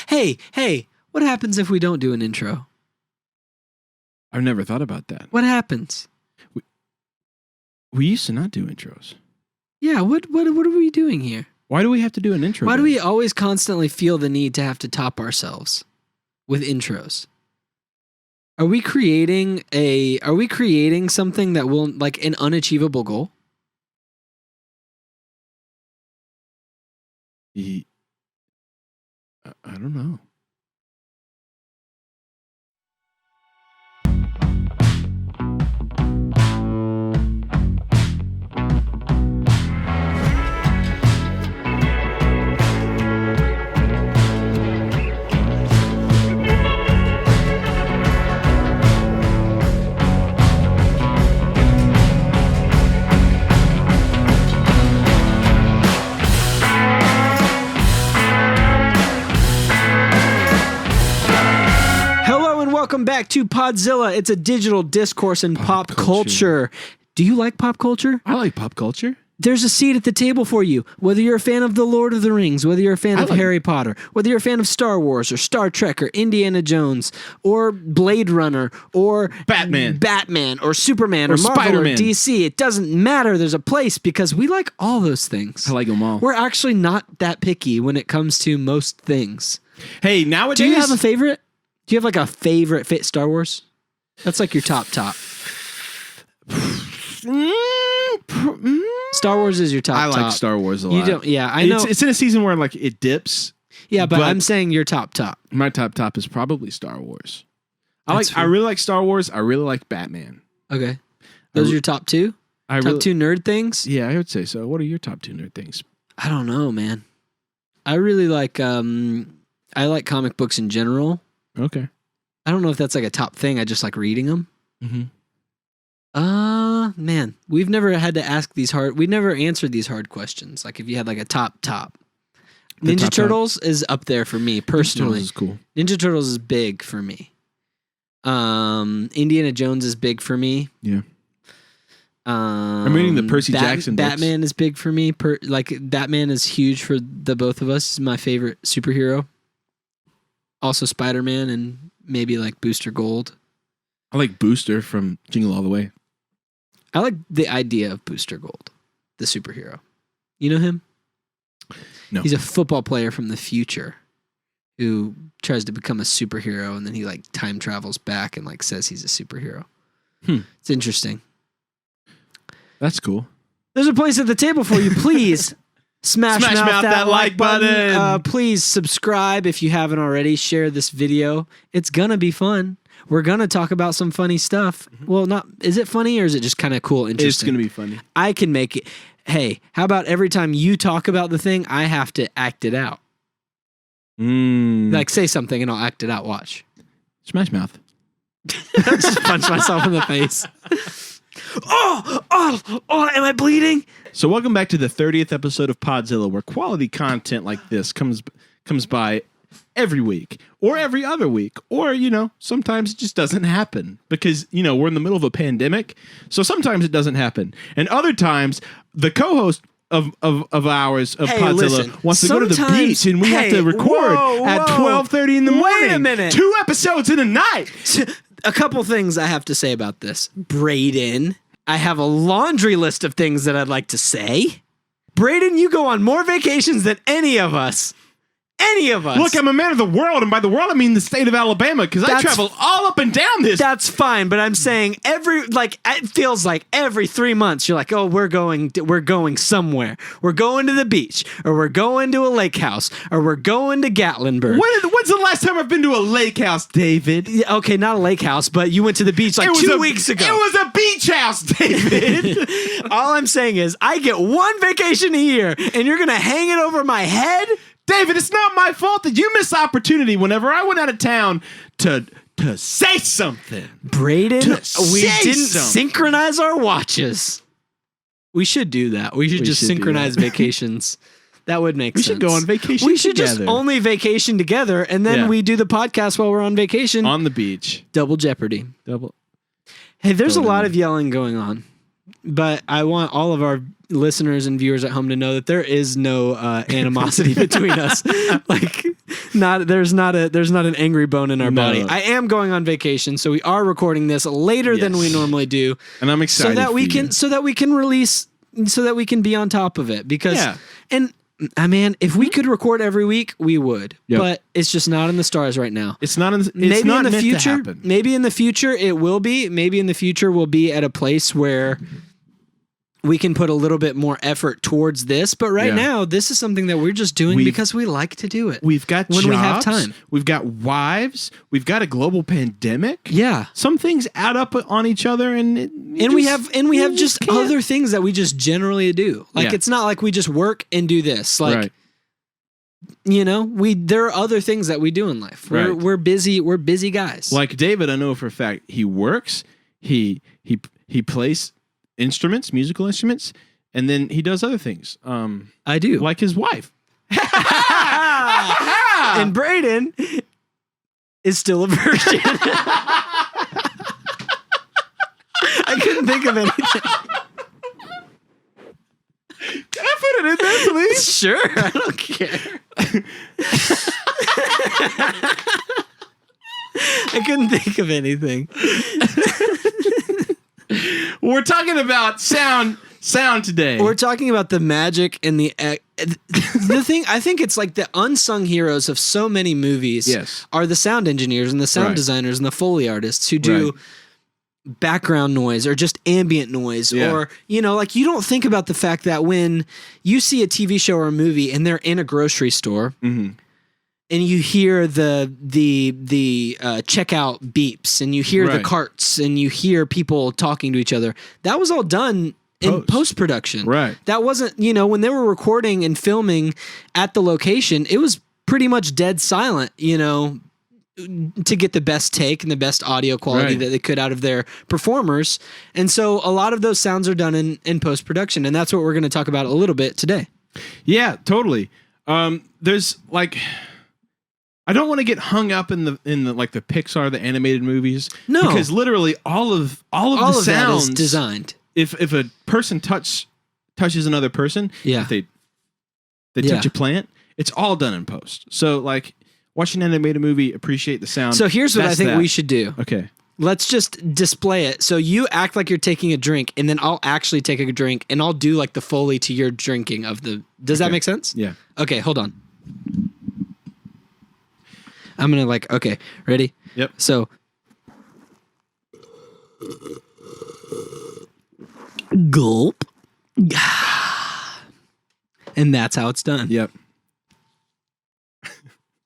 Hey, what happens if we don't do an intro? I've never thought about that. What happens? We used to not do intros. Yeah, what are we doing here? Why do we have to do an intro? Why do we always constantly feel the need to have to top ourselves with intros? Are we creating something that will, like, an unachievable goal? I don't know. Welcome back to Podzilla. It's a digital discourse in pop culture. Do you like pop culture? I like pop culture. There's a seat at the table for you. Whether you're a fan of The Lord of the Rings, whether you're a fan of Harry Potter, whether you're a fan of Star Wars or Star Trek or Indiana Jones or Blade Runner or Batman or Superman or Marvel Spider-Man or DC, it doesn't matter. There's a place because we like all those things. I like them all. We're actually not that picky when it comes to most things. Hey, nowadays... Do you have a favorite? Do you have like a favorite Star Wars? That's like your top. Star Wars is your top. I like Star Wars a lot. You don't? Yeah, I know. It's in a season where like it dips. Yeah, but I'm saying your top. My top is probably Star Wars. I really like Star Wars. I really like Batman. Okay, those are your top two. Top two nerd things. Yeah, I would say so. What are your top two nerd things? I don't know, man. I really like. I like comic books in general. Okay. I don't know if that's like a top thing. I just like reading them. Mm-hmm. Man, we've never had to ask these hard. We never answered these hard questions. Like if you had like a top. Ninja Turtles is up there for me personally. Ninja Turtles is cool. Ninja Turtles is big for me. Indiana Jones is big for me. Yeah. I'm reading the Percy Jackson books. Batman is big for me. Batman is huge for the both of us. He's my favorite superhero. Also Spider-Man and maybe like Booster Gold. I like Booster from Jingle All the Way. I like the idea of Booster Gold, the superhero. You know him? No. He's a football player from the future who tries to become a superhero and then he like time travels back and like says he's a superhero. It's interesting. That's cool. There's a place at the table for you. Please smash mouth that like button. Please subscribe if you haven't already. Share this video. It's going to be fun. We're going to talk about some funny stuff. Mm-hmm. Well, is it funny or is it just kind of cool, interesting? It's going to be funny. I can make it. Hey, how about every time you talk about the thing, I have to act it out? Like say something and I'll act it out. Watch. Smash mouth. Just punch myself in the face. Oh, am I bleeding? So welcome back to the 30th episode of Podzilla, where quality content like this comes by every week or every other week, or, sometimes it just doesn't happen because, we're in the middle of a pandemic. So sometimes it doesn't happen. And other times the co-host of ours of Podzilla wants to go to the beach and we have to record at 12:30 in the morning. Wait a minute. 2 episodes in a night. A couple things I have to say about this. Braden, I have a laundry list of things that I'd like to say. Braden, you go on more vacations than any of us. Any of us. Look, I'm a man of the world, and by the world I mean the state of Alabama, because I travel all up and down this. That's fine, but I'm saying it feels like every 3 months you're like, oh, we're going somewhere. We're going to the beach, or we're going to a lake house, or we're going to Gatlinburg. When's the last time I've been to a lake house, David? Okay, not a lake house, but you went to the beach like 2 weeks ago. It was a beach house, David. All I'm saying is I get one vacation a year, and you're going to hang it over my head? David, it's not my fault that you missed opportunity whenever I went out of town to say something. Braden, we didn't synchronize our watches. We should do that. We should just synchronize vacations. That would make sense. We should go on vacation We should just only vacation together, and then we do the podcast while we're on vacation. On the beach. Double jeopardy. Hey, there's a lot of yelling going on, but I want all of our listeners and viewers at home to know that there is no animosity between us. Like, there's not an angry bone in our body. I am going on vacation, so we are recording this later than we normally do, and I'm excited so that we can release, so that we can be on top of it. Because and man, if we could record every week, we would. Yep. But it's just not in the stars right now. It's not. Maybe not in the future. Maybe in the future it will be. Maybe in the future we'll be at a place where we can put a little bit more effort towards this. But right now, this is something that we're just doing because we like to do it. We've got when jobs, we have time. We've got wives. We've got a global pandemic. Yeah, some things add up on each other, and we have just other things that we just generally do. Like it's not like we just work and do this. Like there are other things that we do in life. We're busy. We're busy guys. Like David, I know for a fact he works. He plays instruments, musical instruments, and then he does other things. I do, like his wife. And Braden is still a virgin. I couldn't think of anything. Can I put it in there, please? Sure, I don't care. I couldn't think of anything. We're talking about sound today. We're talking about the magic and the thing. I think it's like the unsung heroes of so many movies are the sound engineers and the sound designers and the Foley artists who do background noise or just ambient noise or, like you don't think about the fact that when you see a TV show or a movie and they're in a grocery store and you hear the checkout beeps and you hear the carts and you hear people talking to each other, that was all done in post-production. Right. That wasn't, when they were recording and filming at the location, it was pretty much dead silent, to get the best take and the best audio quality that they could out of their performers. And so a lot of those sounds are done in post-production, and that's what we're going to talk about a little bit today. Yeah, totally. There's like, I don't want to get hung up in the like the Pixar, the animated movies. No, because literally all of the sounds that is designed. If a person touches another person, if they touch a plant, it's all done in post. So like watch an animated movie, appreciate the sound. So here's what I think we should do. Okay. Let's just display it. So you act like you're taking a drink, and then I'll actually take a drink, and I'll do like the Foley to your drinking of the. Does that make sense? Yeah. Okay, hold on. I'm gonna okay, ready? Yep. So. Gulp. And that's how it's done. Yep. I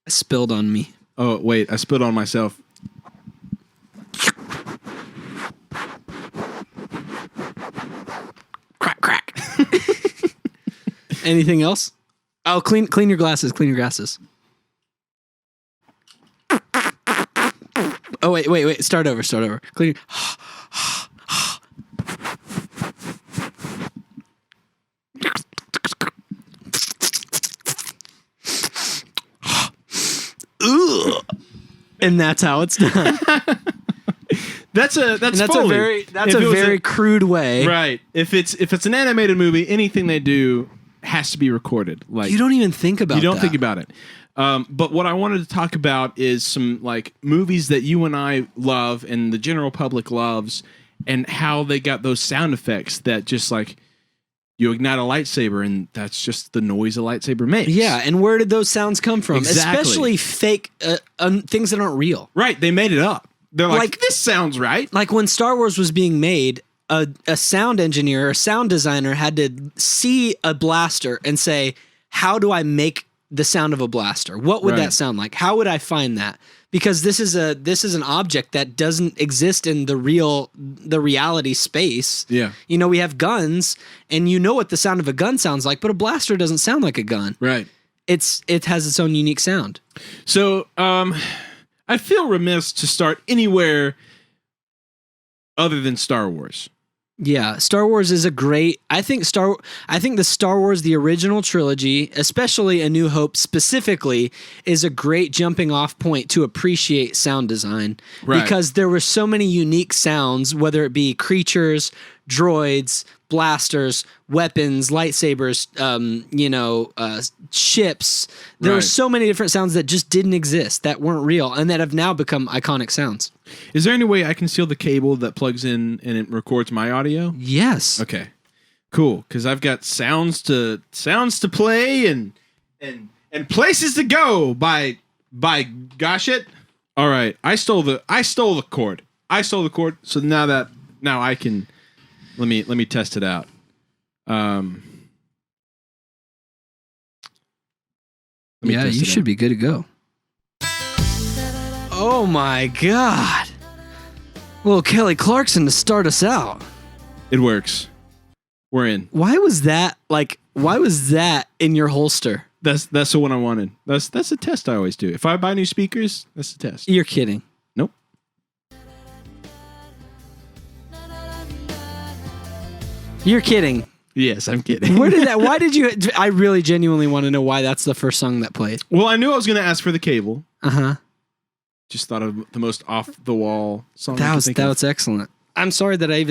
spilled on me. Oh, wait, I spilled on myself. Crack, crack. Anything else? Oh, clean your glasses. Clean your glasses. Oh, wait. Start over. Clean. And that's how it's done. That's a very crude way. Right. If it's an animated movie, anything they do has to be recorded. Like you don't even think about think about it. But what I wanted to talk about is some like movies that you and I love and the general public loves, and how they got those sound effects that just like you ignite a lightsaber and that's just the noise a lightsaber makes. Yeah, and where did those sounds come from? Exactly. Especially fake things that aren't real. Right, they made it up. They're like this sounds right. Like when Star Wars was being made, a sound engineer or sound designer had to see a blaster and say, how do I make the sound of a blaster? What would that sound like? How would I find that? Because this is an object that doesn't exist in the reality space. Yeah. We have guns, and what the sound of a gun sounds like, but a blaster doesn't sound like a gun. Right. It has its own unique sound. So, I feel remiss to start anywhere other than Star Wars. Yeah, Star Wars is a great. I think the Star Wars, the original trilogy, especially A New Hope specifically, is a great jumping off point to appreciate sound design. Right. Because there were so many unique sounds, whether it be creatures, droids, blasters, weapons, lightsabers, ships. There were so many different sounds that just didn't exist, that weren't real, and that have now become iconic sounds. Is there any way I can steal the cable that plugs in and it records my audio? Yes. Okay. Cool, because I've got sounds to play and places to go by gosh it. All right, I stole the cord. So now I can let me test it out. You should be good to go. Oh my God. Well, Kelly Clarkson to start us out. It works. We're in. Why was that in your holster? That's the one I wanted. That's a test I always do. If I buy new speakers, that's the test. You're kidding. Nope. You're kidding. Yes, I'm kidding. Why did you? I really genuinely want to know why that's the first song that played. Well, I knew I was going to ask for the cable. Uh-huh. Just thought of the most off the wall song. That was excellent. I'm sorry that I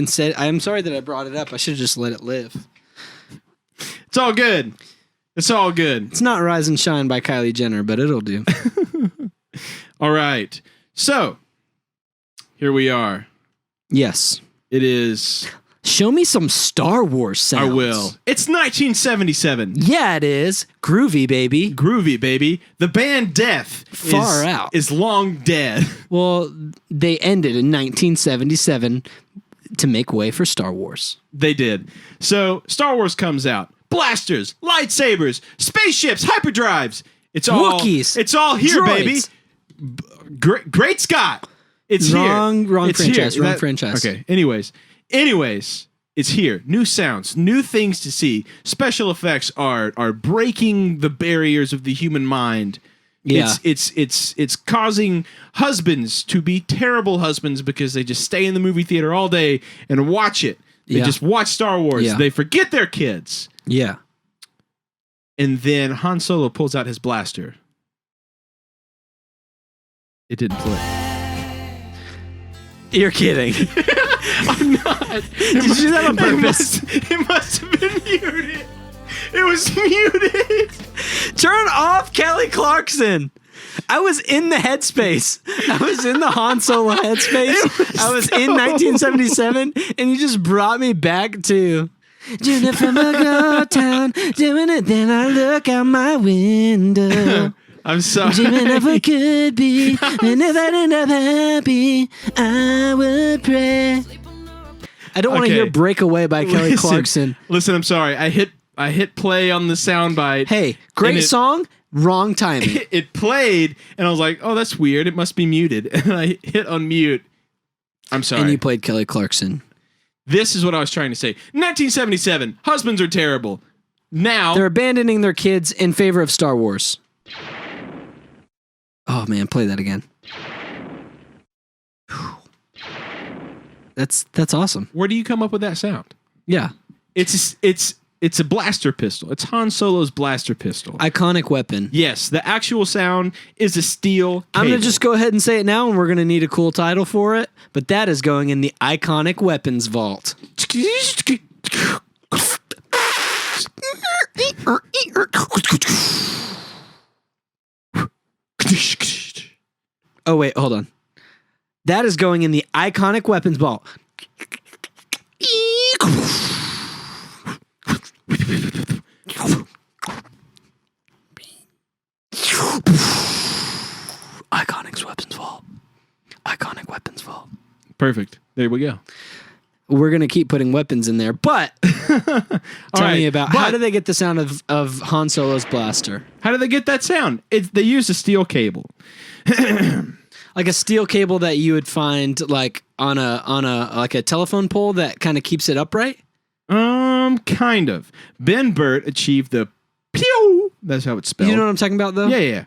brought it up. I should have just let it live. It's all good. It's all good. It's not Rise and Shine by Kylie Jenner, but it'll do. All right. So, here we are. Yes. It is. Show me some Star Wars sounds. I will. It's 1977. Yeah, it is. Groovy, baby. Groovy, baby. The band Death is long dead. Well, they ended in 1977 to make way for Star Wars. They did. So, Star Wars comes out. Blasters, lightsabers, spaceships, hyperdrives. It's all Wookiees. It's all here, droids. baby. Great Scott. It's wrong here. Wrong it's franchise. Here. Wrong franchise. Okay. Anyways, it's here. New sounds, new things to see. Special effects are breaking the barriers of the human mind. Yeah. It's causing husbands to be terrible husbands because they just stay in the movie theater all day and watch it. They just watch Star Wars. Yeah. They forget their kids. Yeah. And then Han Solo pulls out his blaster. It didn't play. You're kidding. I'm not. Did you do that on purpose? It must have been muted. It was muted. Turn off Kelly Clarkson. I was in the headspace. I was in the Han Solo headspace. I was in 1977, and you just brought me back to doing it from a ghost town, doing it. Then I look out my window. I'm sorry. Dreaming of what could be, and if I end up happy, I would pray. I don't want to hear "Break Away" by Kelly Clarkson. Listen, I'm sorry. I hit play on the soundbite. Hey, great song. Wrong timing. It played, and I was like, "Oh, that's weird. It must be muted." And I hit unmute. I'm sorry. And you played Kelly Clarkson. This is what I was trying to say. 1977. Husbands are terrible. Now they're abandoning their kids in favor of Star Wars. Oh man, play that again. That's awesome. Where do you come up with that sound? Yeah, it's a blaster pistol. It's Han Solo's blaster pistol. Iconic weapon. Yes, the actual sound is a steel cable. I'm going to just go ahead and say it now, and we're going to need a cool title for it. But that is going in the Iconic Weapons Vault. Oh, wait, hold on. That is going in the Iconic Weapons Vault. Iconic Weapons Vault. Iconic Weapons Vault. Perfect. There we go. We're going to keep putting weapons in there, but tell me about how do they get the sound of Han Solo's blaster? How do they get that sound? They use a steel cable. Like a steel cable that you would find like on a telephone pole that kind of keeps it upright? Kind of. Ben Burt achieved the pew. That's how it's spelled. You know what I'm talking about, though? Yeah.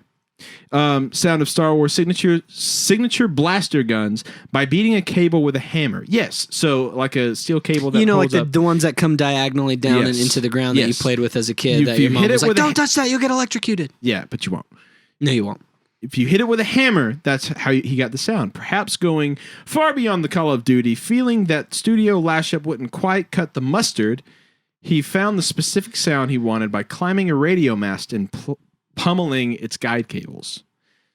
Sound of Star Wars signature blaster guns by beating a cable with a hammer. Yes, so like a steel cable that like the ones that come diagonally down and into the ground that you played with as a kid. That your mom was like, "Don't touch that, you'll get electrocuted." Yeah, but you won't. No, you won't. if you hit it with a hammer, that's how he got the sound. Perhaps going far beyond the Call of Duty, feeling that Studio Lashup wouldn't quite cut the mustard, he found the specific sound he wanted by climbing a radio mast and pummeling its guide cables.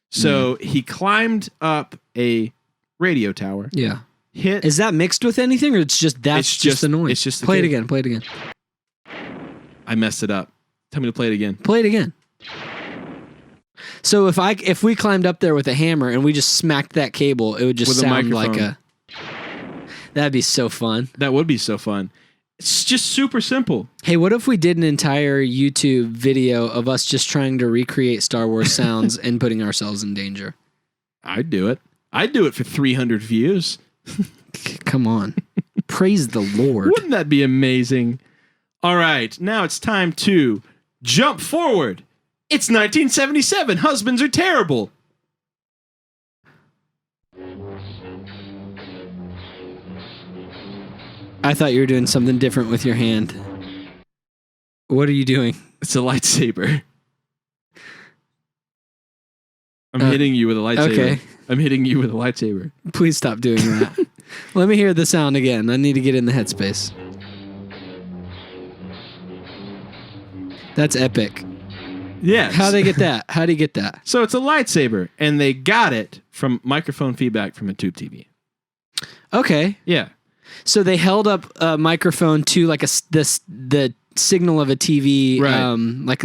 So he climbed up a radio tower. Yeah. Hit. Is that mixed with anything, or it's just the noise? It's just play it again. Play it again. I messed it up. Tell me to play it again. Play it again. So if we climbed up there with a hammer and we just smacked that cable, it would just with sound like a. That'd be so fun. That would be so fun. It's just super simple. Hey, what if we did an entire YouTube video of us just trying to recreate Star Wars sounds and putting ourselves in danger? I'd do it. I'd do it for 300 views. Come on. Praise the Lord. Wouldn't that be amazing? All right, now it's time to jump forward. It's 1977. Husbands are terrible. I thought you were doing something different with your hand. What are you doing? It's a lightsaber. I'm hitting you with a lightsaber. Okay. I'm hitting you with a lightsaber. Please stop doing that. Let me hear the sound again. I need to get in the headspace. That's epic. Yes. How'd they get that? How do you get that? So it's a lightsaber, and they got it from microphone feedback from a tube TV. Okay. Yeah. So they held up a microphone to like the signal of a TV, right. like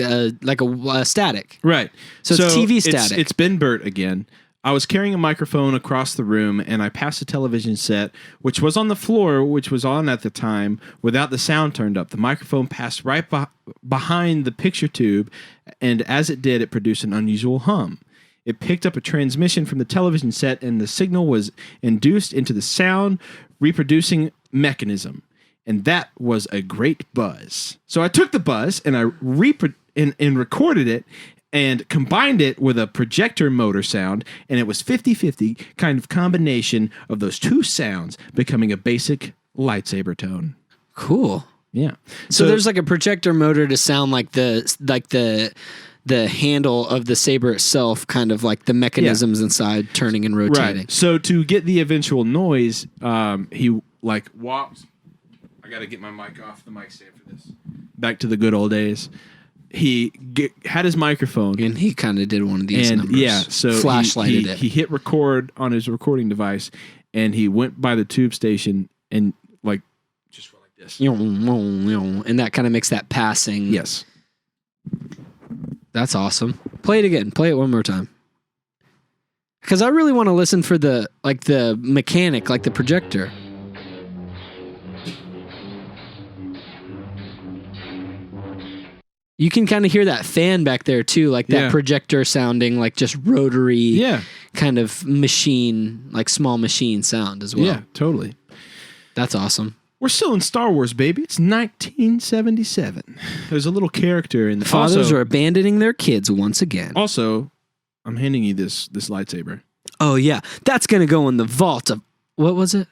a static. Right. So it's TV static. It's Ben Burt again. I was carrying a microphone across the room, and I passed a television set, which was on the floor, which was on at the time, without the sound turned up. The microphone passed right behind the picture tube, and as it did, it produced an unusual hum. It picked up a transmission from the television set, and the signal was induced into the sound reproducing mechanism. And that was a great buzz. So I took the buzz, and I recorded it, and combined it with a projector motor sound, and it was 50-50 kind of combination of those two sounds becoming a basic lightsaber tone. Cool. Yeah. So there's like a projector motor to sound like the handle of the saber itself, kind of like the mechanisms inside turning and rotating. Right. So to get the eventual noise, he like walked. I got to get my mic off the mic stand for this. Back to the good old days. He had his microphone, and he kind of did one of these numbers. Yeah, so flashlighted it. He hit record on his recording device, and he went by the tube station and like just went like this, and that kind of makes that passing. Yes, that's awesome. Play it again. Play it one more time, because I really want to listen for the mechanic, like the projector. You can kind of hear that fan back there too, like that projector sounding like just rotary kind of machine, like small machine sound as well. Yeah, totally. That's awesome. We're still in Star Wars, baby. It's 1977. There's a little character in the fathers are abandoning their kids once again. Also, I'm handing you this lightsaber. Oh yeah, that's gonna go in the vault of what was it?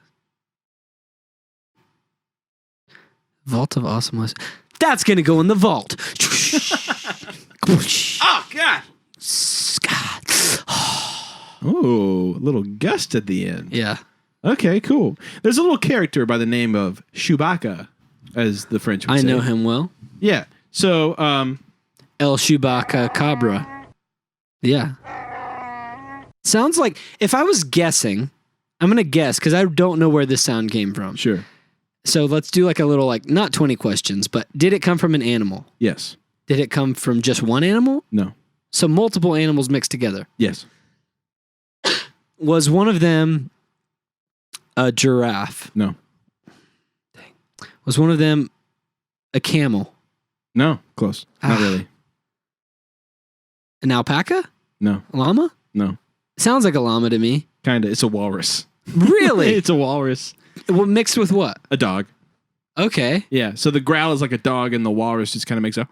Vault of Awesomeness. That's gonna go in the vault. Oh God! Oh, a little gust at the end. Yeah. Okay, cool. There's a little character by the name of Chewbacca, as the French would say. I know him well. Yeah. So, El Chewbacca Cabra. Yeah. Sounds like, if I was guessing, I'm gonna guess because I don't know where this sound came from. Sure. So let's do like a little, like, not 20 questions, but did it come from an animal? Yes. Did it come from just one animal? No. So multiple animals mixed together? Yes. Was one of them a giraffe? No. Dang. Was one of them a camel? No. Close. Not really. An alpaca? No. A llama? No. Sounds like a llama to me. Kinda. It's a walrus. Really? It's a walrus. Well, mixed with what? A dog. Okay. Yeah. So the growl is like a dog, and the walrus just kind of makes a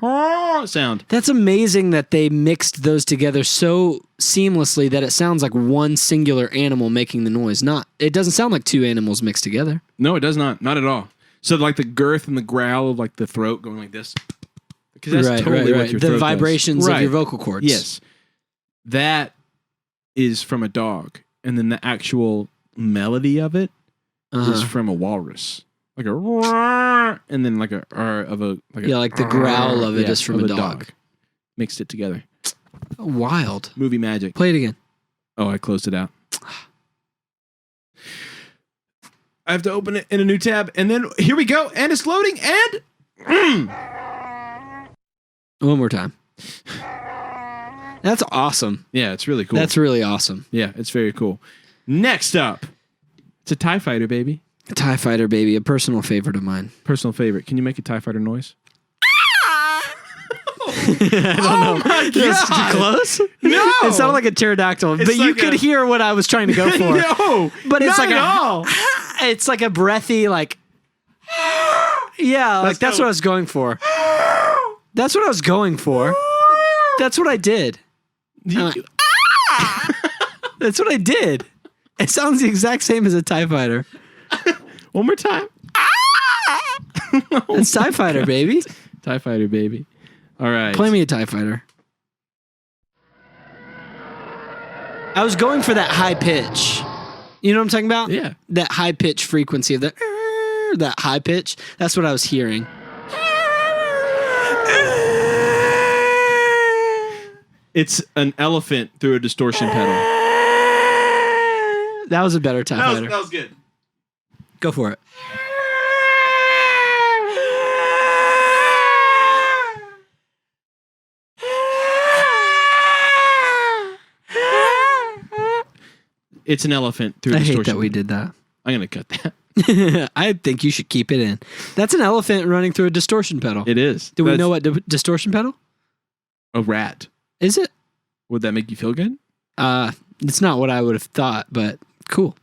sound. That's amazing that they mixed those together so seamlessly that it sounds like one singular animal making the noise. It doesn't sound like two animals mixed together. No, it does not. Not at all. So like the girth and the growl of like the throat going like this. Because that's totally what your throat the vibrations does. of your vocal cords. Yes. That is from a dog, and then the actual melody of it is from a walrus, like a roar, and then like a of a like a, like the growl of it is from a dog. Mixed it together. Wild movie magic. Play it again. Oh, I closed it out. I have to open it in a new tab, and then here we go, and it's loading, and one more time. That's awesome. Yeah, it's really cool. That's really awesome. Yeah, it's very cool. Next up, it's a TIE Fighter, baby. A TIE Fighter, baby. A personal favorite of mine. Personal favorite. Can you make a TIE Fighter noise? I don't know. My God. That's too close? No. It sounded like a pterodactyl, but you could hear what I was trying to go for. No, but it's not like at all. It's like a breathy, like, yeah, like that's what I was going for. That's what I was going for. That's what I did. Like, that's what I did. It sounds the exact same as a TIE Fighter. One more time. It's TIE Fighter, baby. TIE Fighter, baby. All right. Play me a TIE Fighter. I was going for that high pitch. You know what I'm talking about? Yeah. That high pitch frequency of that high pitch. That's what I was hearing. It's an elephant through a distortion pedal. That was a better TIE Fighter. That was good. Go for it. It's an elephant through a I distortion hate that we pedal. did that. I'm going to cut that. I think you should keep it in. That's an elephant running through a distortion pedal. It is. Do we know what distortion pedal? A rat. Is it? Would that make you feel good? It's not what I would have thought, but cool.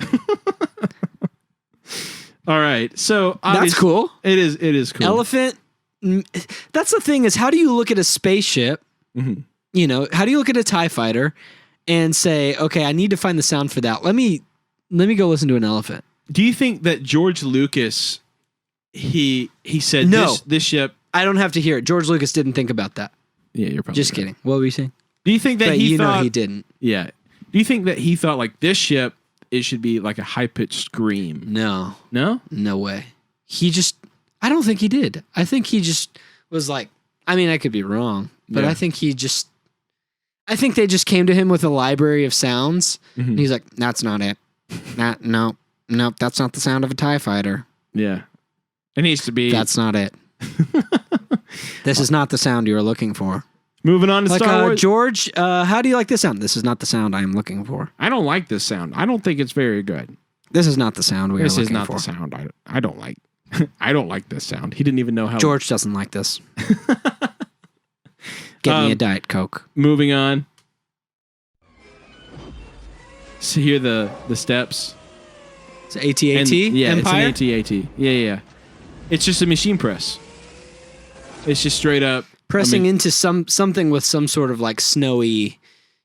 All right. So that's cool. It is cool. Elephant. That's the thing is, how do you look at a spaceship? Mm-hmm. You know, how do you look at a TIE Fighter and say, okay, I need to find the sound for that. Let me go listen to an elephant. Do you think that George Lucas, he said no, this ship? I don't have to hear it. George Lucas didn't think about that. Yeah, you're probably just right. kidding. What were you saying? Do you think that but he thought? Know he didn't. Yeah. Do you think that he thought like this ship? It should be like a high pitched scream. No, no way. I don't think he did. I think he just was like. I mean, I could be wrong, but yeah. I think they just came to him with a library of sounds, and he's like, "That's not it. Nope, that's not the sound of a TIE Fighter. Yeah, it needs to be. That's not it. This is not the sound you are looking for." Moving on to like, Star Wars. George, how do you like this sound? This is not the sound I am looking for. I don't like this sound. I don't think it's very good. This is not the sound we are looking for. This is not the sound I don't like. I don't like this sound. He didn't even know how. George doesn't like this. Get me a Diet Coke. Moving on. So here the steps. It's AT-AT yeah, Empire? It's an AT-AT. Yeah. It's just a machine press. It's just straight up pressing into something with some sort of like snowy,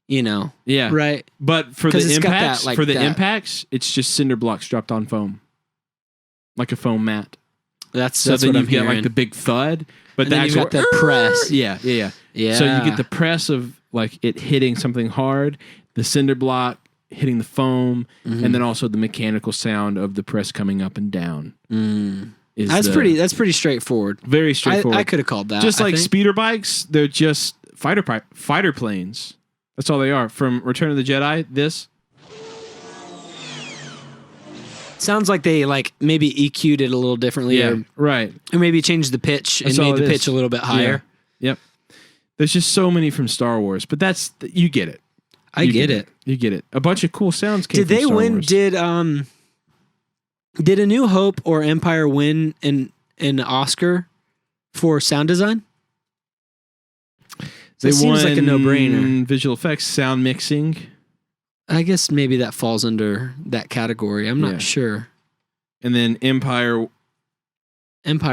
Yeah. Right. But for the impacts, that, impacts, it's just cinder blocks dropped on foam. Like a foam mat. That's then what you I'm get hearing. like the big thud, but and then you got the press. Yeah. So you get the press of like it hitting something hard, the cinder block hitting the foam, and then also the mechanical sound of the press coming up and down. That's pretty straightforward. Very straightforward. I could have called that. Just like speeder bikes, they're just fighter planes. That's all they are. From Return of the Jedi, this sounds like they like maybe EQ'd it a little differently. Yeah, right. Or maybe changed the pitch and made the pitch a little bit higher. Yeah. Yep. There's just so many from Star Wars, but you get it. I get it. You get it. A bunch of cool sounds came from Star Wars. Did A New Hope or Empire win an Oscar for sound design? It seems like a no-brainer. Visual effects, sound mixing. I guess maybe that falls under that category. I'm not sure. And then Empire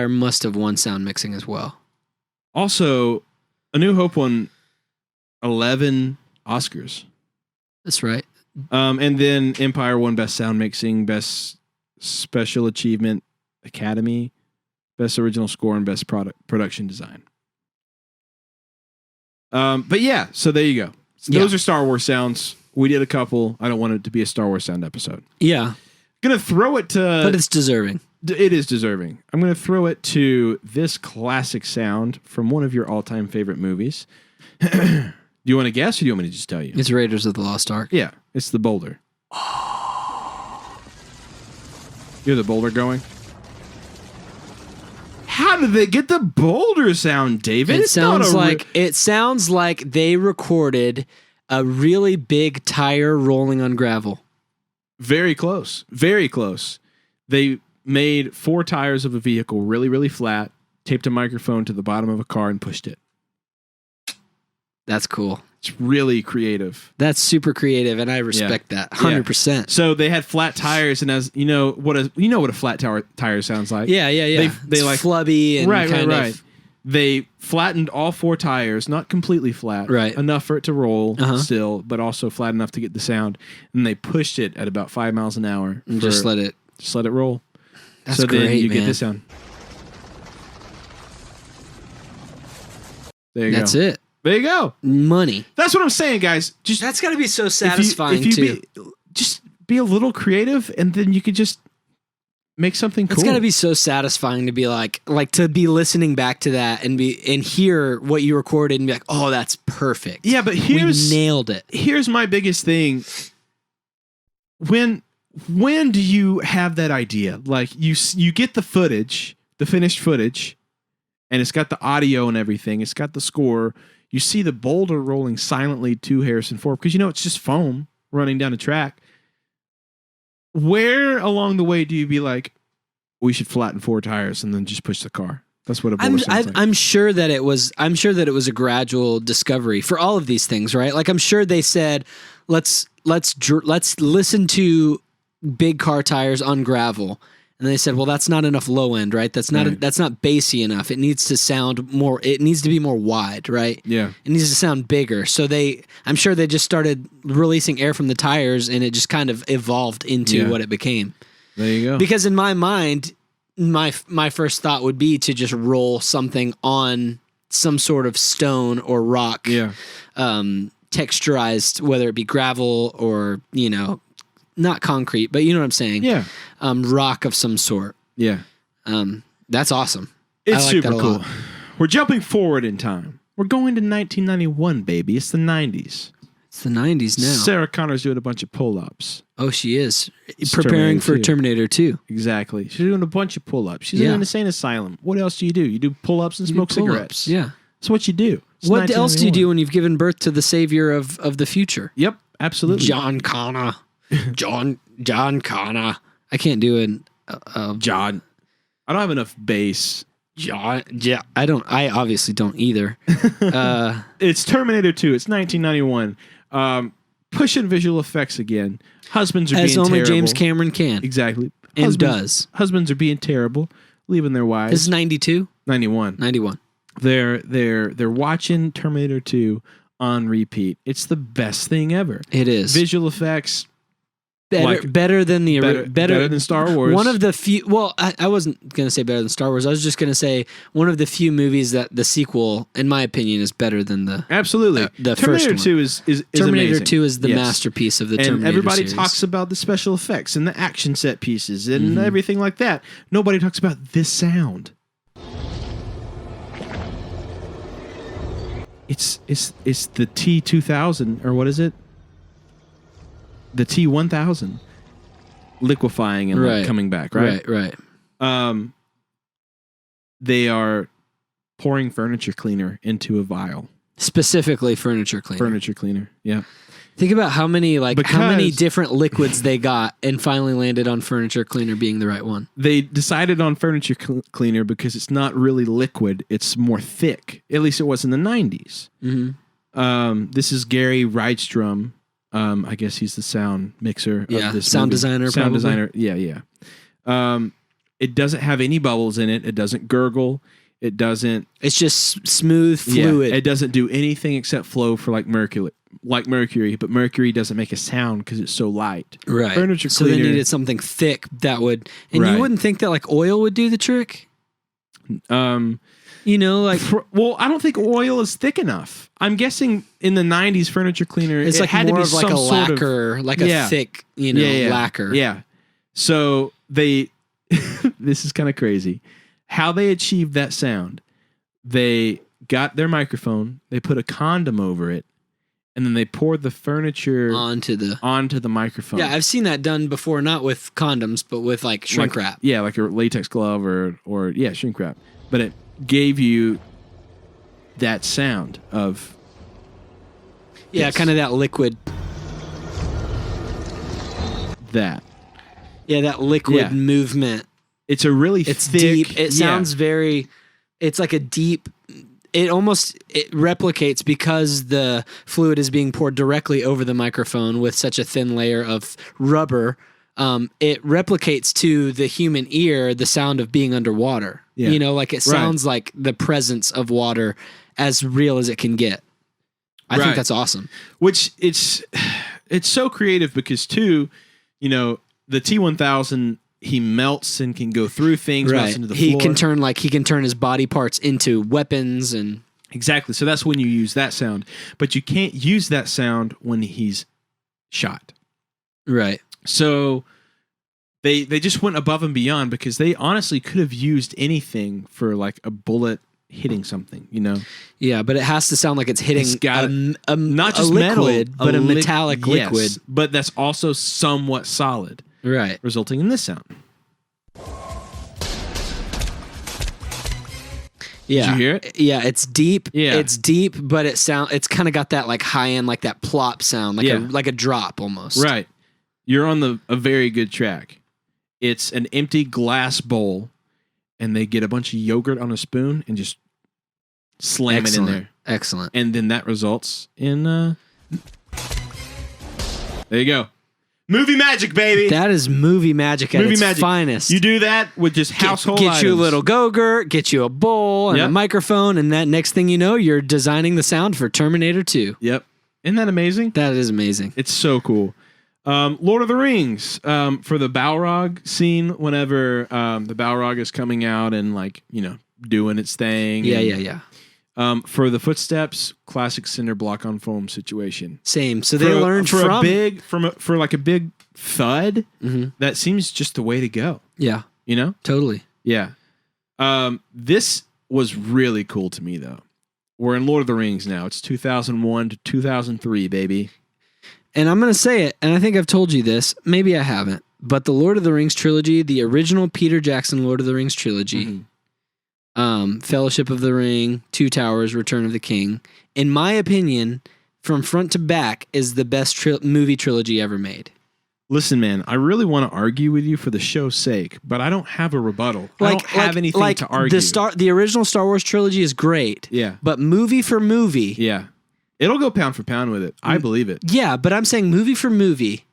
must have won sound mixing as well. Also, A New Hope won 11 Oscars. That's right. And then Empire won Best Sound Mixing, Best Special Achievement Academy, Best Original Score, and Best Production Design. But yeah, so there you go. So those are Star Wars sounds. We did a couple. I don't want it to be a Star Wars sound episode. Yeah. Gonna throw it to... But it's deserving. It is deserving. I'm gonna throw it to this classic sound from one of your all-time favorite movies. Do you want to guess, or do you want me to just tell you? It's Raiders of the Lost Ark. Yeah, it's the boulder. Hear the boulder going? How did they get the boulder sound, David? It sounds like they recorded a really big tire rolling on gravel. Very close. Very close. They made 4 tires of a vehicle really, really flat, taped a microphone to the bottom of a car, and pushed it. That's cool. It's really creative. That's super creative, and I respect that 100%. Yeah. So they had flat tires, and as you know what a flat tire sounds like. Yeah. They like flubby and right. of. They flattened all 4 tires, not completely flat, right? Enough for it to roll still, but also flat enough to get the sound. And they pushed it at about 5 miles an hour. And just let it roll. That's great, then you man. get this sound. There you go. That's it. There you go. Money. That's what I'm saying, guys. Just that's got to be so satisfying too. Just be a little creative, and then you could just make something cool. It's got to be so satisfying to be like to be listening back to that and hear what you recorded and be like, oh, that's perfect. Yeah, but we nailed it. Here's my biggest thing. When do you have that idea? Like you get the footage, the finished footage, and it's got the audio and everything. It's got the score. You see the boulder rolling silently to Harrison Ford because it's just foam running down the track. Where along the way do you be like, we should flatten 4 tires and then just push the car? That's what a boulder sounds like. I'm sure that it was a gradual discovery for all of these things, right? Like I'm sure they said, let's listen to big car tires on gravel. And they said, well, that's not enough low end, right? That's not bassy enough. It needs to sound more, it needs to be more wide, right? Yeah. It needs to sound bigger. So I'm sure they just started releasing air from the tires and it just kind of evolved into what it became. There you go. Because in my mind, my first thought would be to just roll something on some sort of stone or rock. Yeah. Texturized, whether it be gravel or, not concrete, but you know what I'm saying? Yeah. Rock of some sort. Yeah. That's awesome. It's super cool. We're jumping forward in time. We're going to 1991, baby. It's the 90s. It's the 90s now. Sarah Connor's doing a bunch of pull-ups. Oh, she is. Preparing for Terminator 2. Exactly. She's doing a bunch of pull-ups. She's in an insane asylum. What else do? You do pull-ups and smoke cigarettes. Yeah. That's what you do. What else do you do when you've given birth to the savior of the future? Yep, absolutely. John Connor. John Connor. I can't do it. John. I don't have enough bass. John. Yeah, I obviously don't either. It's Terminator 2. It's 1991. Pushing visual effects again. Husbands are being terrible. As only James Cameron can. Exactly. Does. Husbands are being terrible, leaving their wives. This is 92? 91. 91. They're watching Terminator 2 on repeat. It's the best thing ever. It is. Visual effects. Better than better than Star Wars. One of the few. Well, I wasn't gonna say better than Star Wars. I was just gonna say one of the few movies that the sequel, in my opinion, is better than the absolutely the Terminator first 2 is Terminator amazing. 2 is the masterpiece of the Terminator and everybody series. talks about the special effects and the action set pieces and everything like that. Nobody talks about this sound. It's the T-2000 or what is it? The T-1000 liquefying and coming back, right? Right. They are pouring furniture cleaner into a vial. Specifically furniture cleaner. Furniture cleaner, yeah. Think about how many different liquids they got and finally landed on furniture cleaner being the right one. They decided on furniture cleaner because it's not really liquid. It's more thick. At least it was in the 90s. Mm-hmm. This is Gary Rydstrom. I guess he's the sound mixer of this sound movie. designer. Sound probably. designer. Yeah. It doesn't have any bubbles in it. It doesn't gurgle. It doesn't. It's just smooth fluid. It doesn't do anything except flow for like mercury. But mercury doesn't make a sound because it's so light. Right. Furniture so cleaner, they needed something thick that would. And you wouldn't think that like oil would do the trick. You know, like well, I don't think oil is thick enough. I'm guessing in the 90s furniture cleaner, it's it like had more to be of like some a lacquer, like a thick, lacquer. Yeah. So they, this is kind of crazy. How they achieved that sound, they got their microphone, they put a condom over it, and then they poured the furniture onto the microphone. Yeah, I've seen that done before, not with condoms, but with like shrink wrap. Yeah, like a latex glove or shrink wrap. But it gave you that sound of kind of that liquid. That. Yeah, that liquid movement. It's a really it's thick, deep. It sounds very. It's like a deep. It replicates because the fluid is being poured directly over the microphone with such a thin layer of rubber. It replicates to the human ear the sound of being underwater. Yeah. You know, like it sounds like the presence of water as real as it can get. I think that's awesome. Which it's so creative because too, you know, the T1000, he melts and can go through things, melts into the floor. He can turn his body parts into weapons and exactly. So that's when you use that sound, but you can't use that sound when he's shot. Right. So they just went above and beyond because they honestly could have used anything for like a bullet hitting something, you know? Yeah, but it has to sound like it's hitting not just liquid, metal, but a metallic liquid. Yes, but that's also somewhat solid. Right. Resulting in this sound. Yeah. Did you hear it? Yeah, it's deep. Yeah. It's deep, but it's kind of got that like high end, like that plop sound, like a drop almost. Right. You're on a very good track. It's an empty glass bowl, and they get a bunch of yogurt on a spoon and just slam it in there. Excellent. And then that results in there you go. Movie magic, baby. That is movie magic at its finest. You do that with just household items. Get you a little Go-Gurt, get you a bowl and a microphone, and that next thing you know, you're designing the sound for Terminator 2. Yep. Isn't that amazing? That is amazing. It's so cool. Lord of the Rings, for the Balrog scene, whenever the Balrog is coming out and like, you know, doing its thing. Yeah. For the footsteps, classic cinder block on foam situation. Same. So they learned for a big thud. Mm-hmm. That seems just the way to go. Yeah. You know? Totally. Yeah. This was really cool to me though. We're in Lord of the Rings now. It's 2001 to 2003, baby. And I'm going to say it, and I think I've told you this. Maybe I haven't. But the Lord of the Rings trilogy, the original Peter Jackson Lord of the Rings trilogy, Fellowship of the Ring, Two Towers, Return of the King, in my opinion, from front to back, is the best movie trilogy ever made. Listen, man, I really want to argue with you for the show's sake, but I don't have a rebuttal. I don't have anything to argue. The original Star Wars trilogy is great. Yeah. But movie for movie. Yeah. It'll go pound for pound with it. I believe it. Yeah, but I'm saying movie for movie,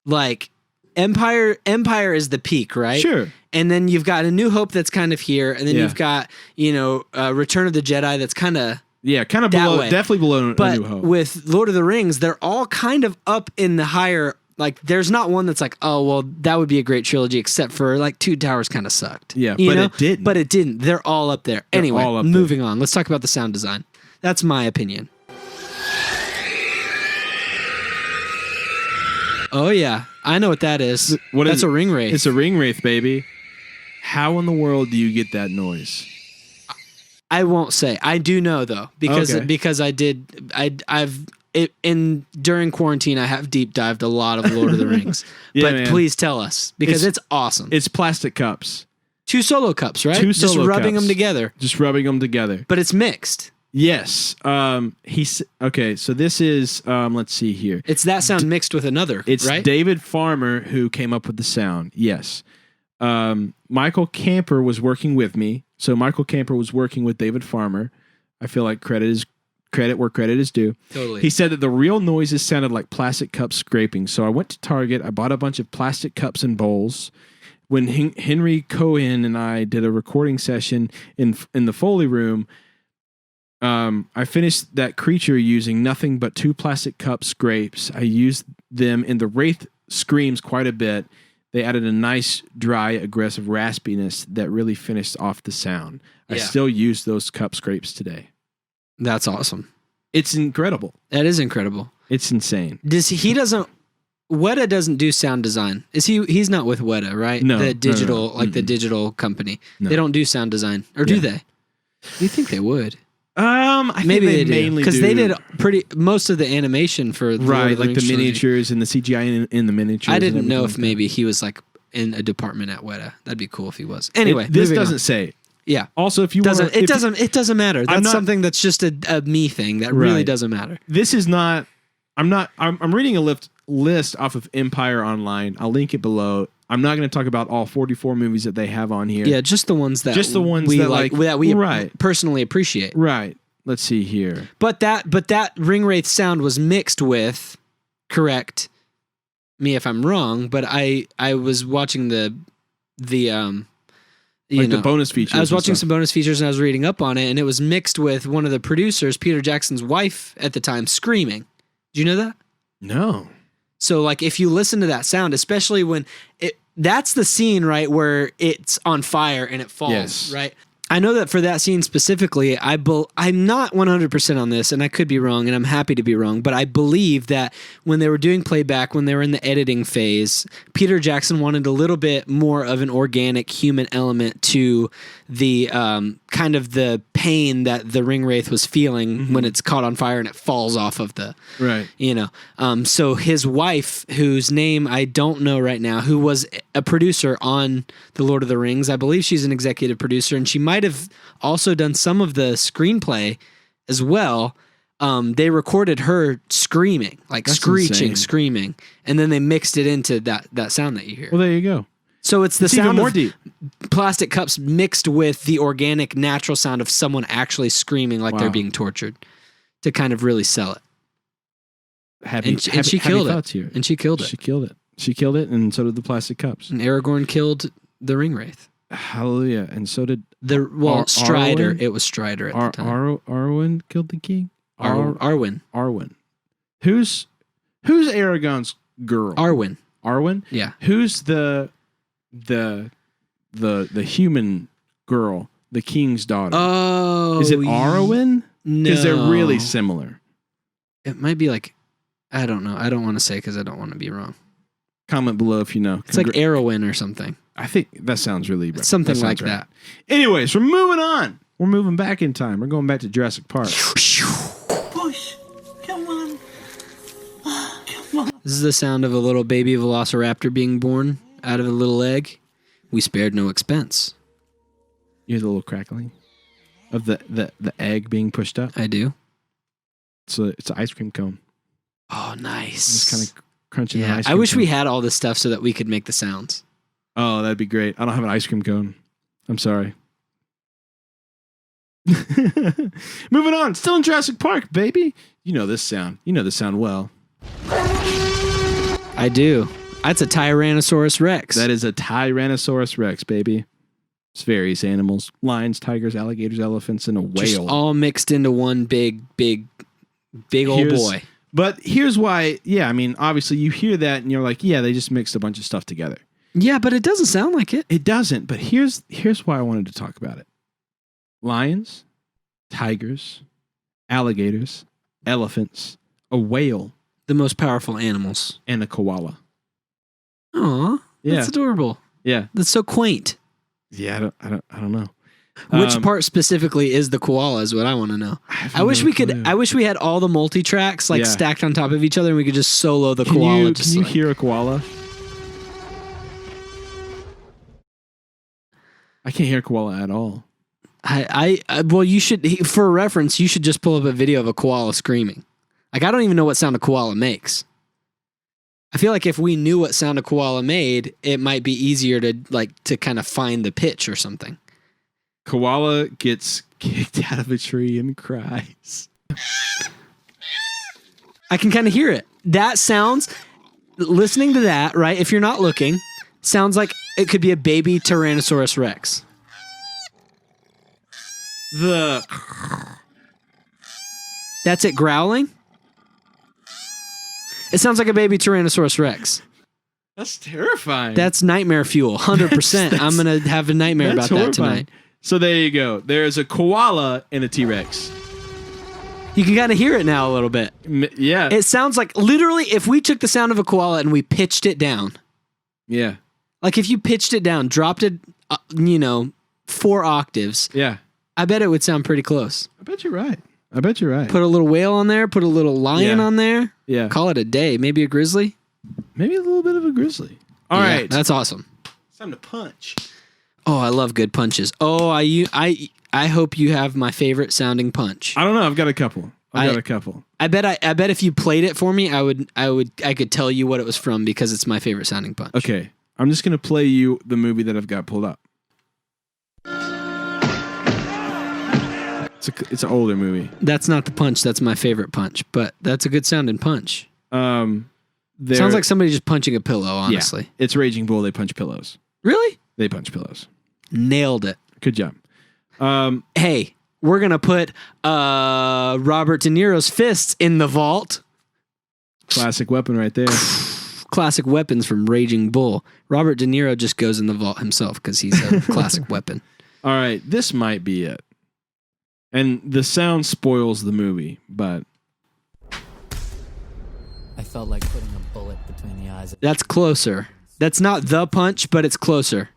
like Empire is the peak, right? Sure. And then you've got A New Hope that's kind of here, and then you've got, Return of the Jedi that's kind of kind of below, definitely below A New Hope. But with Lord of the Rings, they're all kind of up in the higher. Like, there's not one that's like, oh, well, that would be a great trilogy, except for like Two Towers kind of sucked. Yeah, it didn't. But it didn't. They're all up there. Anyway, moving on. Let's talk about the sound design. That's my opinion. Oh, yeah. I know what that is. That's a ring wraith. It's a ring wraith, baby. How in the world do you get that noise? I won't say. I do know, though, because during quarantine, I have deep dived a lot of Lord of the Rings. But please tell us, because it's awesome. It's plastic cups. 2 solo cups, right? Just rubbing them together. Just rubbing them together. But it's mixed. Yes. Okay, so this is, let's see here. It's that sound mixed with another, It's right? David Farmer who came up with the sound. Yes. Michael Camper was working with me. So Michael Camper was working with David Farmer. I feel like credit where credit is due. Totally. He said that the real noises sounded like plastic cups scraping. So I went to Target. I bought a bunch of plastic cups and bowls. When Henry Cohen and I did a recording session in the Foley room, I finished that creature using nothing but 2 plastic cup scrapes. I used them in the Wraith screams quite a bit. They added a nice, dry, aggressive raspiness that really finished off the sound. I still use those cup scrapes today. That's awesome. It's incredible. That is incredible. It's insane. Weta doesn't do sound design. He's not with Weta, right? No. The digital, no. the digital company. No. They don't do sound design. Or do they? You think they would? I Maybe think they mainly do. Because they did most of the animation for the Lord of the like Rings the trilogy. miniatures and the CGI in the miniatures. I didn't know like if maybe he was like in a department at Weta. That'd be cool if he was. Anyway, this moving doesn't on. say. Yeah. Also, if you doesn't want, it doesn't matter. That's not- something that's just a me thing that really Right. doesn't matter. This is not. I'm reading a list off of Empire Online. I'll link it below. I'm not going to talk about all 44 movies that they have on here. Yeah, just the ones that we that, like like- that we right. personally appreciate. Right. Let's see here. But that Ringwraith sound was mixed with, correct me if I'm wrong, but I was watching the The bonus features. I was and watching stuff. some bonus features and I was reading up on it, and it was mixed with one of the producers, Peter Jackson's wife at the time, screaming. Do you know that? No. So like if you listen to that sound, especially when that's the scene, right, where it's on fire and it falls, Yes. right? I know that for that scene specifically, I'm not 100% on this, and I could be wrong, and I'm happy to be wrong, but I believe that when they were doing playback, when they were in the editing phase, Peter Jackson wanted a little bit more of an organic human element to the kind of the pain that the Ringwraith was feeling when it's caught on fire and it falls off of the... Right. So his wife, whose name I don't know right now, who was a producer on The Lord of the Rings, I believe she's an executive producer, and she might have also done some of the screenplay as well. They recorded her screaming, like That's screeching, insane. screaming, and then they mixed it into that sound that you hear. Well, there you go. So it's the It's even sound more of deep. plastic cups mixed with the organic, natural sound of someone actually screaming like they're Wow. being tortured to kind of really sell it. Happy, And she killed it. thoughts here. And she killed it. She killed it. She killed it, and so did the plastic cups. And Aragorn killed the Ringwraith. Hallelujah. And so did Strider. Arwen? It was Strider at the time. Arwen killed the king? Arwen. Arwen. Who's Aragorn's girl? Arwen. Arwen? Yeah. Who's the human girl, the king's daughter? Oh. Is it Arwen? No. Because they're really similar. It might be like, I don't know. I don't want to say because I don't want to be wrong. Comment below if you know. It's like Arwen or something. I think that sounds really It's something sounds like right. that. Anyways, we're moving on. We're moving back in time. We're going back to Jurassic Park. Push. Come on. Come on. This is the sound of a little baby velociraptor being born out of a little egg. We spared no expense. You hear the little crackling of the egg being pushed up. I do. It's an ice cream cone. Oh, nice. Just kind of crunching an Yeah, ice I cream wish cone. we had all this stuff so that we could make the sounds. Oh, that'd be great. I don't have an ice cream cone. I'm sorry. Moving on. Still in Jurassic Park, baby. You know this sound. You know this sound well. I do. That's a Tyrannosaurus Rex. That is a Tyrannosaurus Rex, baby. It's various animals. Lions, tigers, alligators, elephants, and a whale. Just all mixed into one big old Here's- boy. But here's why, yeah, I mean, obviously you hear that and you're like, yeah, they just mixed a bunch of stuff together. Yeah, but it doesn't sound like it. It doesn't, but here's why I wanted to talk about it. Lions, tigers, alligators, elephants, a whale, The most powerful animals. and a koala. Aw, Yeah. that's adorable. Yeah. That's so quaint. Yeah, I don't know. Which part specifically is the koala is what I want to know. have I wish no we could. clue. I wish we had all the multi tracks like Yeah. stacked on top of each other, and we could just solo the Can koala. you, just can you like- hear a koala? I can't hear a koala at all. Well, you should. For reference, you should just pull up a video of a koala screaming. Like I don't even know what sound a koala makes. I feel like if we knew what sound a koala made, it might be easier to kind of find the pitch or something. Koala gets kicked out of a tree and cries. I can kind of hear it. That sounds, listening to that, right? If you're not looking, sounds like it could be a baby Tyrannosaurus Rex. That's it growling? It sounds like a baby Tyrannosaurus Rex. That's terrifying. That's nightmare fuel, 100%. I'm going to have a nightmare about that tonight. So there you go. There's a koala and a T-Rex. You can kind of hear it now a little bit. Yeah. It sounds like, literally, if we took the sound of a koala and we pitched it down. Yeah. Like if you pitched it down, dropped it, 4 octaves. Yeah. I bet it would sound pretty close. I bet you're right. Put a little whale on there, put a little lion on there. Yeah. Call it a day. Maybe a grizzly. Maybe a little bit of a grizzly. All right. That's awesome. It's time to punch. Oh, I love good punches. Oh, I hope you have my favorite sounding punch. I don't know. I've got a couple. I bet if you played it for me, I could tell you what it was from because it's my favorite sounding punch. Okay. I'm just going to play you the movie that I've got pulled up. It's an older movie. That's not the punch. That's my favorite punch, but that's a good sounding punch. Sounds like somebody just punching a pillow, honestly. Yeah, it's Raging Bull. They punch pillows. Really? They punch pillows. Nailed it. Good job. Hey, we're going to put Robert De Niro's fists in the vault. Classic weapon right there. Classic weapons from Raging Bull. Robert De Niro just goes in the vault himself because he's a classic weapon. All right, this might be it. And the sound spoils the movie, but... I felt like putting a bullet between the eyes. That's closer. That's not the punch, but it's closer.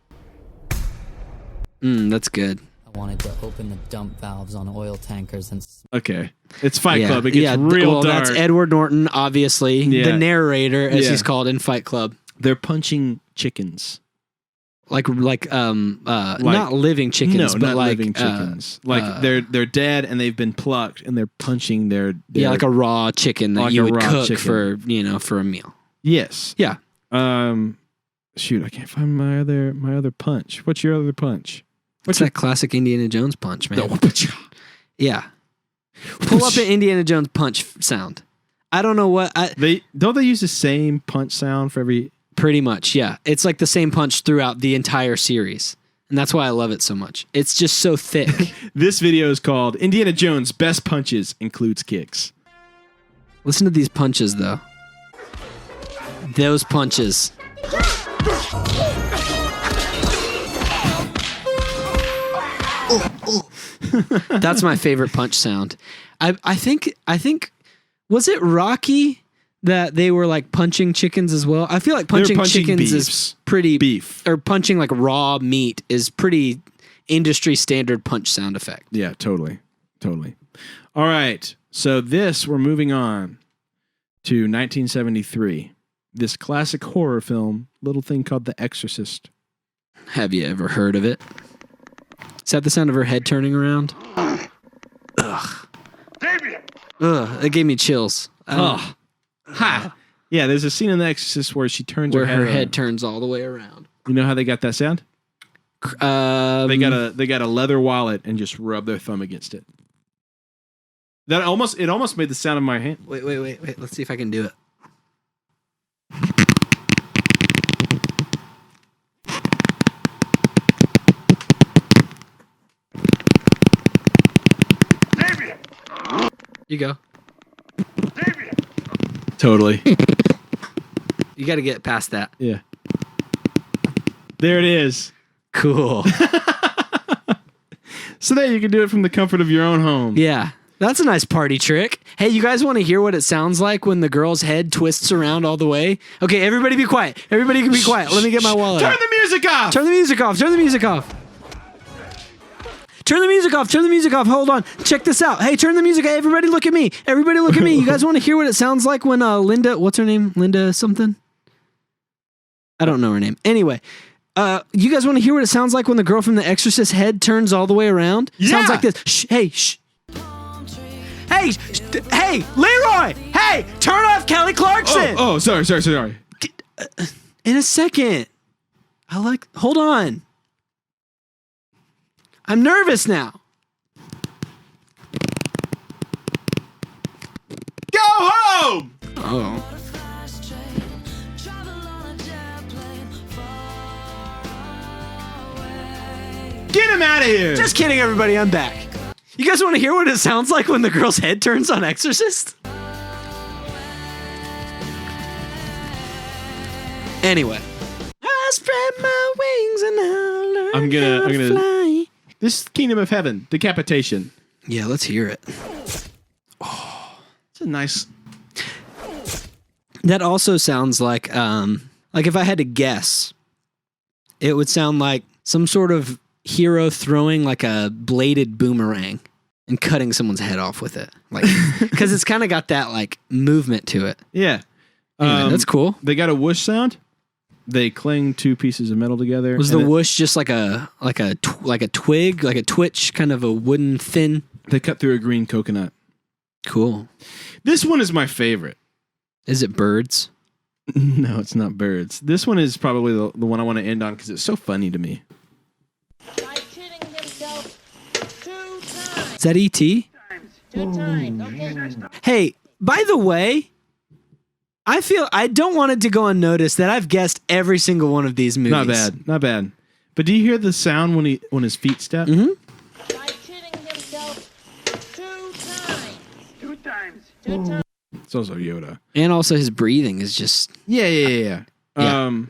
That's good. I wanted to open the dump valves on oil tankers and... Okay. It's Fight Club. It gets real dark. That's Edward Norton, obviously. The narrator, as he's called in Fight Club. They're punching chickens. Like not living chickens, but not like living chickens. They're dead and they've been plucked and they're punching their like a raw chicken that you would cook for a meal. Yes. Yeah. Shoot, I can't find my other punch. What's your other punch? What's that classic Indiana Jones punch, man? Yeah. Pull up an Indiana Jones punch sound. I don't know what they use the same punch sound for every. Pretty much, yeah. It's like the same punch throughout the entire series. And that's why I love it so much. It's just so thick. This video is called Indiana Jones Best Punches Includes Kicks. Listen to these punches, though. Those punches. That's my favorite punch sound. I think was it Rocky that they were like punching chickens as well? I feel like punching chickens is pretty beef, or punching like raw meat is pretty industry standard punch sound effect. Yeah, totally. All right. So we're moving on to 1973. This classic horror film, little thing called The Exorcist. Have you ever heard of it? Is that the sound of her head turning around? Ugh. Ugh, that gave me chills. Ha! Yeah, there's a scene in The Exorcist where she turns her head turns all the way around. You know how they got that sound? They got a leather wallet and just rub their thumb against it. It almost made the sound of my hand. Wait. Let's see if I can do it. You go. Totally. You got to get past that. Yeah. There it is. Cool. So there you can do it from the comfort of your own home. Yeah. That's a nice party trick. Hey, you guys want to hear what it sounds like when the girl's head twists around all the way? Okay, everybody be quiet. Everybody can be quiet. Let me get my wallet Turn out. the music off! Turn the music off. Turn the music off. Turn the music off. Turn the music off. Hold on. Check this out. Hey, turn the music. Hey, everybody look at me. Everybody look at me. You guys want to hear what it sounds like when Linda, what's her name? Linda something? I don't know her name. Anyway, you guys want to hear what it sounds like when the girl from The Exorcist head turns all the way around? Yeah. Sounds like this. Shh. Hey, shh. Hey, Leroy. Hey, turn off Kelly Clarkson. Oh, sorry. In a second. Hold on. I'm nervous now. Go home! Oh. Get him out of here! Just kidding, everybody. I'm back. You guys want to hear what it sounds like when the girl's head turns on Exorcist? Anyway. I spread my wings and I'll learn I'm gonna fly. This is Kingdom of Heaven, Decapitation. Yeah, let's hear it. It's a nice. That also sounds like if I had to guess, it would sound like some sort of hero throwing like a bladed boomerang and cutting someone's head off with it. Like, because it's kind of got that like movement to it. Yeah. Anyway, that's cool. They got a whoosh sound. They cling two pieces of metal together. Was the whoosh just like a twig, like a twitch, kind of a wooden thin? They cut through a green coconut. Cool. This one is my favorite. Is it birds? No, it's not birds. This one is probably the one I want to end on because it's so funny to me. By shitting himself 2 times. Is that E.T.? 2 times. Okay. Hey, by the way, I don't want it to go unnoticed that I've guessed every single one of these movies. Not bad. But do you hear the sound when his feet step? Mm-hmm. By shitting himself 2 times. 2 times. 2 times. It's also Yoda. And also his breathing is just... Yeah. Yeah.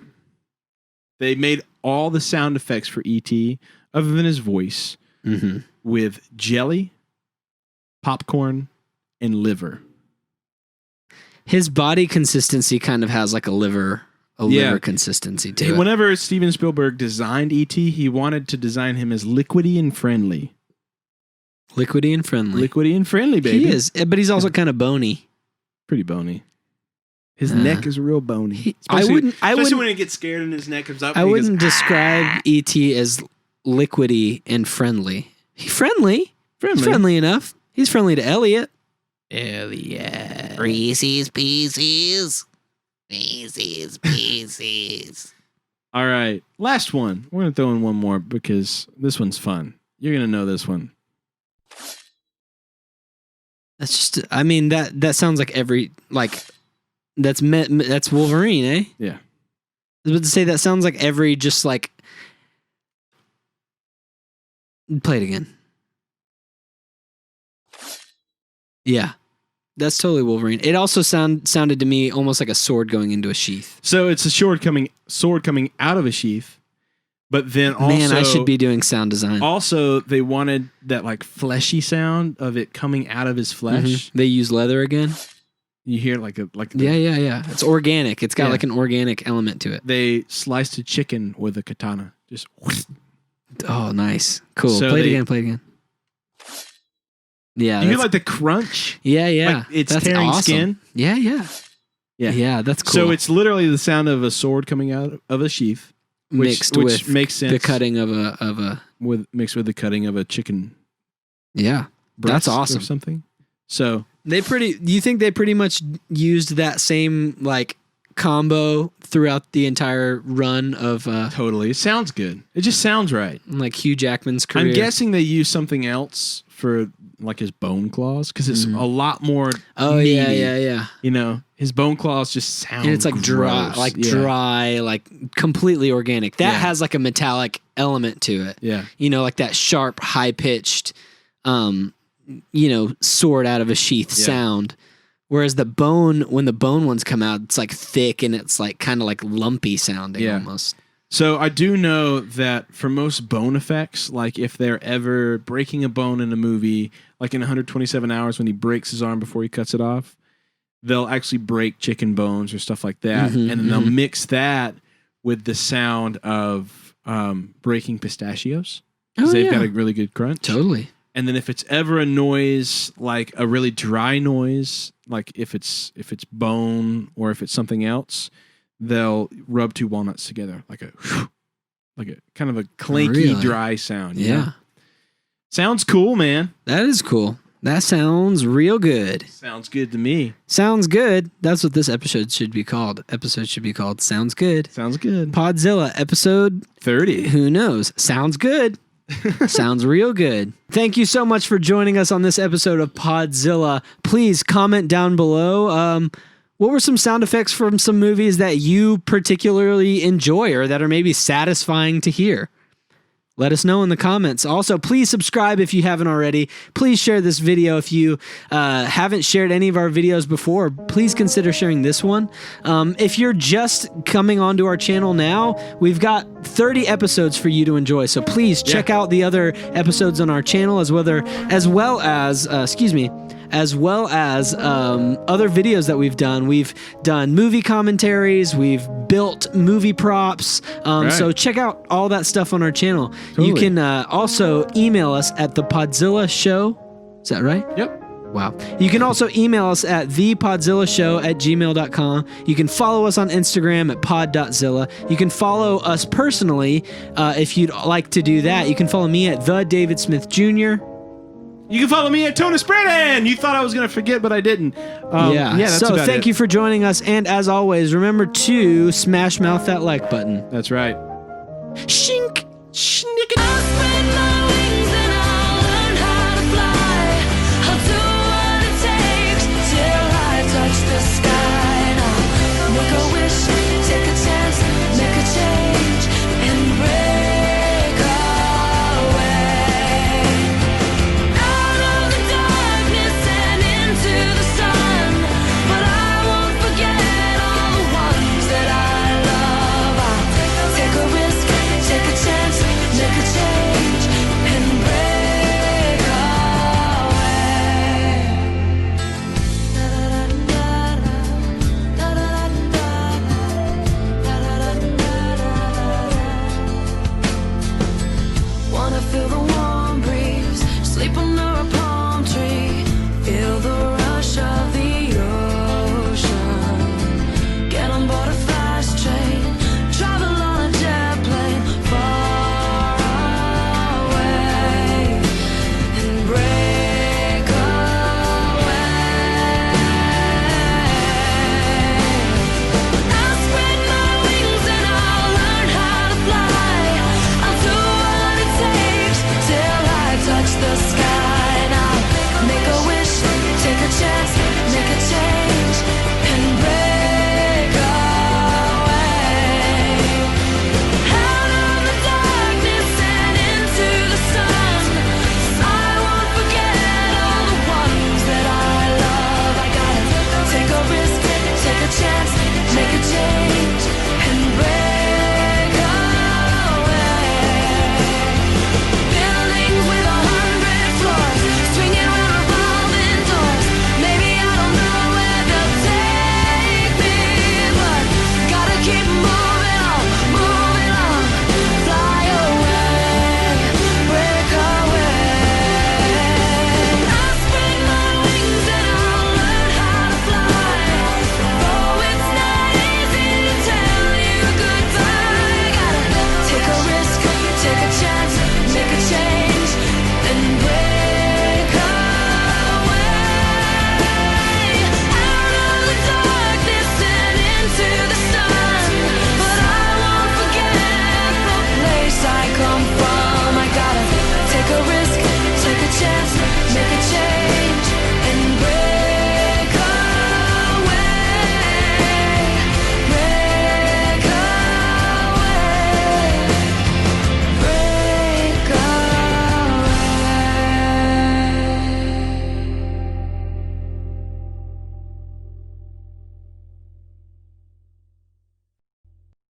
They made all the sound effects for E.T. other than his voice with jelly, popcorn, and liver. His body consistency kind of has like a liver consistency to it. Whenever Steven Spielberg designed E.T., he wanted to design him as liquidy and friendly. Liquidy and friendly. Liquidy and friendly, baby. He is, but he's also kind of bony. Pretty bony. His neck is real bony. I wouldn't when he gets scared and his neck comes up. I wouldn't describe E.T. as liquidy and friendly. He's friendly. He's friendly enough. He's friendly to Elliot. Elliot. Reese's Pieces. Reese's Pieces. All right. Last one. We're going to throw in one more because this one's fun. You're going to know this one. That's just, I mean, that sounds like that's Wolverine, eh? Yeah. I was about to say that sounds like every just like, play it again. Yeah. That's totally Wolverine. It also sounded to me almost like a sword going into a sheath. So it's a sword coming out of a sheath, but then also... Man, I should be doing sound design. Also, they wanted that like fleshy sound of it coming out of his flesh. Mm-hmm. They use leather again. You hear like Yeah. It's organic. It's got like an organic element to it. They sliced a chicken with a katana. Just... Oh, nice. Cool. So play it again. Yeah. You hear like the crunch? Yeah. Like it's that's tearing awesome. skin? Yeah. Yeah, that's cool. So it's literally the sound of a sword coming out of a sheath. Which makes sense. The cutting of a mixed with the cutting of a chicken. Yeah. That's awesome. Or something. So you think they pretty much used that same like combo throughout the entire run of totally. It sounds good. It just sounds right. Like Hugh Jackman's career. I'm guessing they used something else for like his bone claws because it's a lot more meaty. Yeah. You know, his bone claws just sound and it's like gross. dry, like completely organic. That has like a metallic element to it. Yeah. You know, like that sharp, high pitched sword out of a sheath sound. Whereas when the bone ones come out, it's like thick and it's like kind of like lumpy sounding almost. So I do know that for most bone effects, like if they're ever breaking a bone in a movie, like in 127 Hours when he breaks his arm before he cuts it off, they'll actually break chicken bones or stuff like that. And then they'll mix that with the sound of breaking pistachios. Because they've got a really good crunch. Totally. And then if it's ever a noise, like a really dry noise, like if it's bone or if it's something else, they'll rub 2 walnuts together like a kind of a clanky, dry sound. Yeah. Know? Sounds cool, man. That is cool. That sounds real good. Sounds good to me. Sounds good. That's what this episode should be called. Episode should be called Sounds Good. Sounds good. Podzilla, episode 30. Who knows? Sounds good. Sounds real good. Thank you so much for joining us on this episode of Podzilla. Please comment down below. What were some sound effects from some movies that you particularly enjoy or that are maybe satisfying to hear? Let us know in the comments. Also, please subscribe if you haven't already. Please share this video if you haven't shared any of our videos before. Please consider sharing this one. If you're just coming onto our channel now, we've got 30 episodes for you to enjoy. So please check out the other episodes on our channel as well as other videos that we've done. We've done movie commentaries. We've built movie props. So check out all that stuff on our channel. Totally. You can also email us at the Podzilla Show. Is that right? Yep. Wow. You can also email us at thepodzillashow@gmail.com. You can follow us on Instagram at pod.zilla. You can follow us personally if you'd like to do that. You can follow me at the David Smith Jr. You can follow me at Tonus Brandon. You thought I was going to forget, but I didn't. That's so about thank it. you for joining us. And as always, remember to smash mouth that like button. That's right. Shink.